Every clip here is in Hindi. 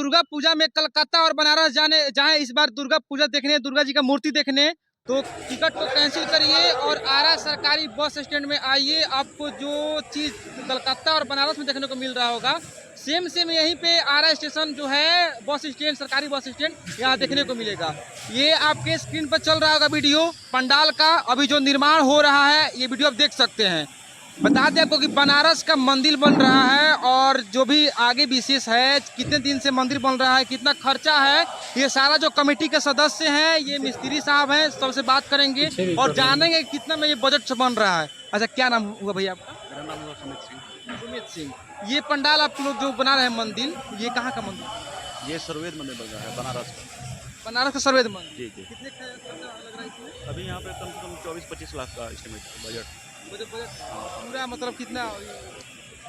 दुर्गा पूजा में कलकत्ता और बनारस जाएं इस बार दुर्गा पूजा देखने, दुर्गा जी का मूर्ति देखने, तो टिकट को कैंसिल करिए और आरा सरकारी बस स्टैंड में आइए। आपको जो चीज़ कलकत्ता और बनारस में देखने को मिल रहा होगा, सेम सेम यहीं पे आरा स्टेशन जो है बस स्टैंड, सरकारी बस स्टैंड, यहाँ देखने को मिलेगा। ये आपके स्क्रीन पर चल रहा होगा वीडियो पंडाल का, अभी जो निर्माण हो रहा है ये वीडियो आप देख सकते हैं। बता दें आपको कि बनारस का मंदिर बन रहा है और जो भी आगे विशेष है, कितने दिन से मंदिर बन रहा है, कितना खर्चा है, ये सारा जो कमेटी के सदस्य हैं, ये मिस्त्री साहब हैं, सबसे बात करेंगे और जानेंगे कितना में ये बजट बन रहा है। अच्छा, क्या नाम हुआ भैया आपका? मेरा नाम हुआ सुमित सिंह। सुमित सिंह, ये पंडाल आप लोग जो बना रहे हैं मंदिर, ये कहाँ का मंदिर? ये सर्वेद मंदिर बन रहा है बनारस का। बनारस का सर्वेद मंदिर। जी जी। कितने खर्चा लग रहा है इसमें? अभी यहाँ पे कम से कम 24-25 लाख का एस्टिमेट बजट। पूरा मतलब कितना?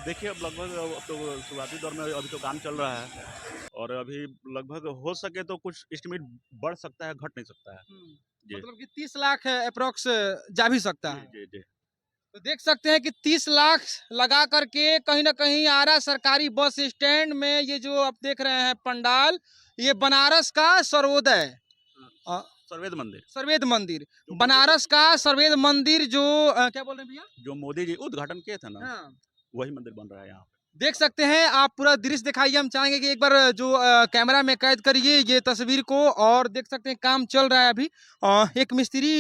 देखिए, अब लगभग अब तो शुरुआती दौर में अभी तो काम चल रहा है और अभी लगभग हो सके तो कुछ एस्टिमेट बढ़ सकता है, घट नहीं सकता है। जी। मतलब कि 30 लाख अप्रोक्स जा भी सकता है। जी जी। तो देख सकते हैं कि 30 लाख लगा करके कहीं ना कहीं आरा सरकारी बस स्टैंड में ये जो आप देख रहे हैं पंडाल, ये बनारस का सर्वोदय सर्वेद मंदिर, सर्वेद मंदिर, बनारस का सर्वेद मंदिर जो क्या बोल रहे हैं भैया, जो मोदी जी उद्घाटन किए थे ना, हाँ। वही मंदिर बन रहा है यहाँ पे। देख सकते हैं आप, पूरा दृश्य दिखाइए। हम चाहेंगे कि एक बार जो कैमरा में कैद करिए ये तस्वीर को, और देख सकते हैं काम चल रहा है अभी। एक मिस्त्री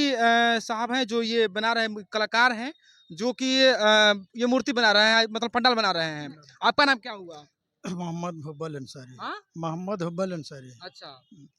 साहब हैं जो ये बना रहे हैं, कलाकार हैं जो कि ये मूर्ति बना रहे हैं, मतलब पंडाल बना रहे हैं। आपका नाम क्या हुआ? मोहम्मद हुब्बल अंसारी। हाँ? मोहम्मद हुब्बल अंसारी। अच्छा,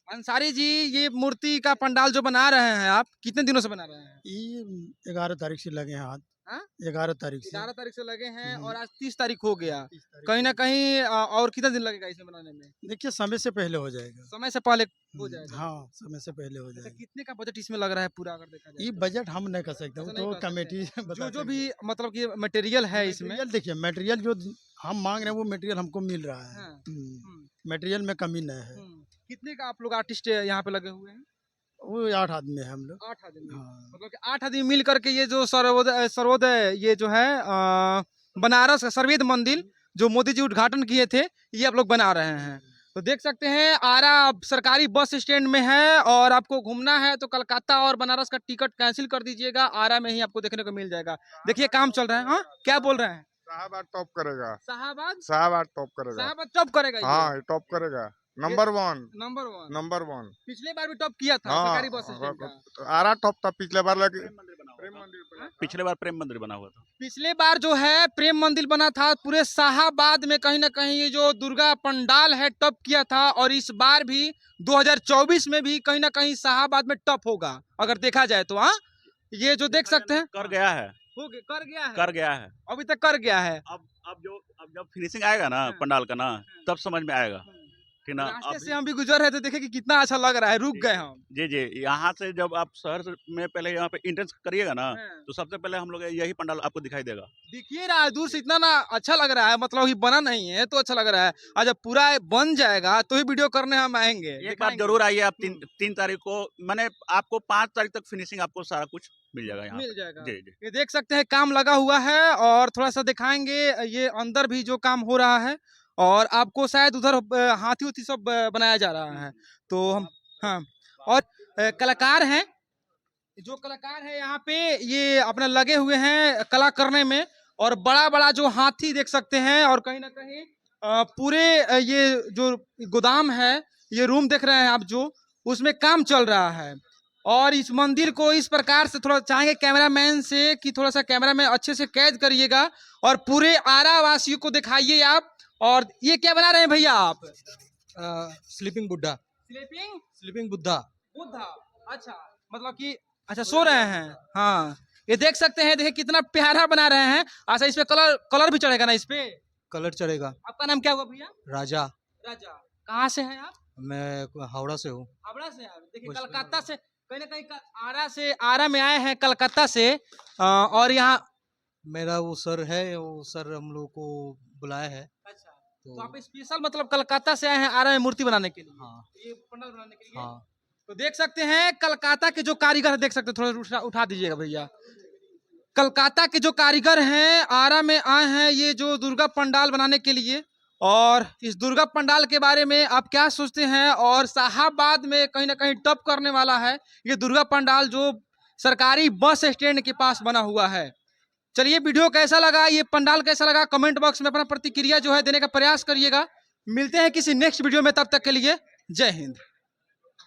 अंसारी जी, ये मूर्ति का पंडाल जो बना रहे हैं आप, कितने दिनों से बना रहे हैं? ये 11 तारीख से लगे हैं हाथ। हाँ? 11 तारीख से। 11 तारीख से लगे हैं और आज 30 तारीख हो गया। 30 तारीख कहीं ना से। कहीं और कितना दिन लगेगा इसमें बनाने में? देखिए, समय से पहले हो जाएगा। समय से पहले हो जाएगा। हाँ, समय से पहले हो अच्छा, जाएगा। कितने का बजट इसमें लग रहा है पूरा, अगर देखा जाए ये तो? बजट हम नहीं कर सकते, वो ऐसा नहीं तो कर सकते। कमेटी जो जो भी मतलब कि मटेरियल है इसमें, मटेरियल देखिए, मटेरियल जो हम मांग रहे हैं वो मटेरियल हमको मिल रहा है। हाँ। मटेरियल में कमी नहीं है। कितने का आप लोग आर्टिस्ट यहाँ पे लगे हुए हैं? वो 8 आदमी है हम लोग। 8 आदमी। हाँ। मतलब कि 8 आदमी मिल करके ये जो सर्वोदय ये जो है बनारस का सर्वेद मंदिर जो मोदी जी उद्घाटन किए थे, ये आप लोग बना रहे हैं। तो देख सकते हैं आरा सरकारी बस स्टैंड में है, और आपको घूमना है तो कलकत्ता और बनारस का टिकट कैंसिल कर दीजिएगा, आरा में ही आपको देखने को मिल जाएगा। देखिए काम चल रहा है। हाँ, क्या बोल रहे हैं? शाहबाद टॉप करेगा। शाहबाद शाहबाद टॉप करेगा। शाहबाद टॉप करेगा। हाँ, ये टॉप करेगा। नंबर 1। नंबर 1। पिछले बार भी टॉप किया था हाँ, सरकारी बस स्टैंड का। आरा टॉप था पिछले बार, लेकिन पिछले बार प्रेम मंदिर बना हुआ था। पिछले बार जो है प्रेम मंदिर बना था, पूरे शाहबाद में कहीं ना कहीं ये जो दुर्गा पंडाल है टॉप किया था, और इस बार भी 2024 में भी कहीं ना कहीं शाहबाद में टॉप होगा अगर देखा जाए तो। हाँ, ये जो देख सकते हैं कर गया है, कर गया है, अभी तक कर गया है। अब जब फिनिशिंग आएगा ना पंडाल का ना, तब समझ में आएगा कि ना। रास्ते से हम भी गुजर रहे थे, देखे कि कितना अच्छा लग रहा है, रुक गए हम। जी जी। यहाँ से जब आप शहर में पहले यहाँ पे एंट्रेंस करिएगा ना, हाँ। तो सबसे पहले हम लोग यही पंडाल आपको दिखाई देगा। दिखिए रहा है दूर से, इतना ना अच्छा लग रहा है, मतलब कि बना नहीं है तो अच्छा लग रहा है। और जब पूरा बन जाएगा तो ही वीडियो करने हम आएंगे। एक बार जरूर आइए आप। 3 तारीख को, मैंने आपको 5 तारीख तक फिनिशिंग आपको सारा कुछ मिल जाएगा यहाँ। मिल जाएगा। जी जी। ये देख सकते हैं काम लगा हुआ है, और थोड़ा सा दिखाएंगे ये अंदर भी जो काम हो रहा है, और आपको शायद उधर हाथी उथी सब बनाया जा रहा है। तो हम, हाँ, और कलाकार हैं, जो कलाकार है यहाँ पे ये अपने लगे हुए हैं कला करने में, और बड़ा बड़ा जो हाथी देख सकते हैं, और कहीं ना कहीं पूरे ये जो गोदाम है, ये रूम देख रहे हैं आप जो, उसमें काम चल रहा है। और इस मंदिर को इस प्रकार से थोड़ा चाहेंगे कैमरामैन से कि थोड़ा सा कैमरा में अच्छे से कैद करिएगा और पूरे आरा वासियों को दिखाइए आप। और ये क्या बना रहे हैं भैया आप? स्लीपिंग बुद्धा। स्लीपिंग बुद्धा। बुद्धा। अच्छा, मतलब कि अच्छा सो रहे हैं। हाँ, ये देख सकते हैं, देखिए कितना प्यारा बना रहे हैं। अच्छा, इस पे कलर भी चढ़ेगा ना इस पे? कलर चढ़ेगा। आपका नाम क्या हुआ भैया? राजा। राजा। कहाँ से हैं आप? मैं हावड़ा से हूँ। हावड़ा से आप? देखिए कलकत्ता से, कहीं ना कहीं आरा में आए हैं कलकत्ता से, और यहाँ मेरा वो सर है, वो सर हम लोग को बुलाया है। अच्छा, तो आप स्पेशल मतलब कलकत्ता से आए हैं आरा में मूर्ति बनाने के लिए? हाँ। ये पंडाल बनाने के लिए? हाँ। तो देख सकते हैं कलकत्ता के जो कारीगर देख सकते हैं, थोड़ा उठा दीजिएगा भैया। कलकत्ता के जो कारीगर हैं आरा में आए हैं ये जो दुर्गा पंडाल बनाने के लिए, और इस दुर्गा पंडाल के बारे में आप क्या सोचते हैं? और शाहाबाद में कहीं ना कहीं टॉप करने वाला है ये दुर्गा पंडाल जो सरकारी बस स्टैंड के पास बना हुआ है। चलिए, वीडियो कैसा लगा, ये पंडाल कैसा लगा, कमेंट बॉक्स में अपना प्रतिक्रिया जो है देने का प्रयास करिएगा। मिलते हैं किसी नेक्स्ट वीडियो में, तब तक के लिए जय हिंद।